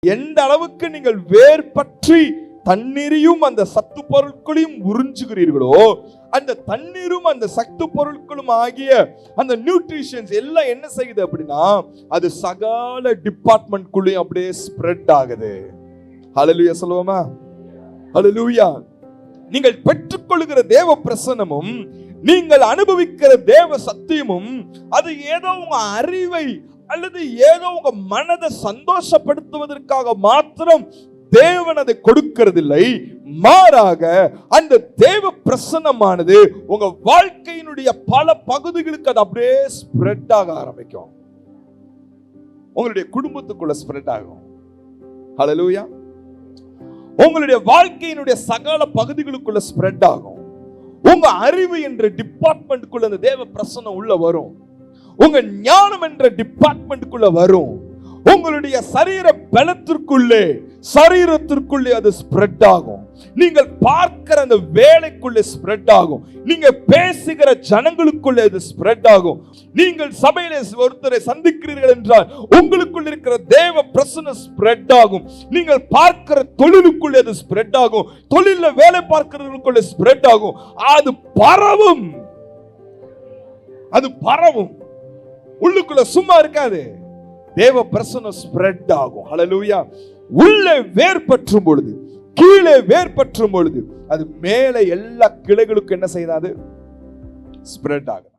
எந்த அளவுக்கு நீங்கள் வேர் பற்றி தண்ணீரையும் அந்த சத்து பொருட்களையும் உறிஞ்சுகிறீர்களோ, அந்த தண்ணீரும் அந்த சத்து பொருட்களும் ஆகிய அந்த நியூட்ரிஷன்ஸ் எல்லாம் என்ன செய்யுது அப்படின்னா, அது சகல டிபார்ட்மெண்ட்குள்ளேயும் அப்படியே ஸ்ப்ரெட் ஆகுது. ஹல்லேலூயா சொல்லுவோமா? ஹல்லேலூயா. நீங்கள் பெற்றுக்கொள்கிற தேவ பிரசன்னமும் நீங்கள் அனுபவிக்கிற தேவ சத்தியமும் அது ஏதோ உங்க அறிவை அல்லது ஏதோ உங்க மனதை சந்தோஷப்படுத்துவதற்காக மாத்திரம் தேவன் அதை கொடுக்கிறதில்லை. மாறாக அந்த தேவ பிரசன்னமானது உங்க வாழ்க்கையினுடைய பல பகுதிகளுக்கு அது அப்படியே ஸ்ப்ரெட் ஆக ஆரம்பிக்கும். உங்களுடைய குடும்பத்துக்குள்ள ஸ்ப்ரெட் ஆகும். ஹல்லேலூயா. உங்களுடைய வாழ்க்கையினுடைய சகல பகுதிகளுக்குள்ள ஸ்ப்ரெட் ஆகும். உங்க அறிவு என்ற டிபார்ட்மெண்ட்டுக்குள்ள அந்த தேவ பிரசன்னம் உள்ள வரும். உங்க ஞானம் என்ற டிபார்ட்மெண்ட்டுக்குள்ள வரும். உங்களுடைய சரீர பலத்திற்குள்ளே சரீரத்திற்குள்ளே அது ஸ்ப்ரெட் ஆகும். நீங்கள் பார்க்கிற அந்த வேலைக்குள்ளே ஸ்ப்ரெட் ஆகும். நீங்க பேசுகிற ஜனங்களுக்குள்ளே அது ஸ்ப்ரெட் ஆகும். நீங்கள் சபையிலே ஒருத்தரை சந்திக்கிறீர்கள் என்றால் உங்களுக்குள்ள இருக்கிற தேவ பிரசன்னம் ஸ்ப்ரெட் ஆகும். நீங்கள் பார்க்கிற தொழிலுக்குள்ளே அது ஸ்ப்ரெட் ஆகும். தொழில வேலை பார்க்கிறவர்களுக்குள்ளே ஸ்ப்ரெட் ஆகும். அது பரவும். அது பரவும். உள்ளுக்குள்ள சும்மா இருக்காது. தேவ பிரசன்னம் ஸ்ப்ரெட் ஆகும். ஹல்லேலூயா. உள்ளே வேர் பற்றும் பொழுது, கீழே வேர் பற்றும் பொழுது அது மேலே எல்லா கிளைகளுக்கும் என்ன செய்யாது? ஸ்ப்ரெட் ஆகும்.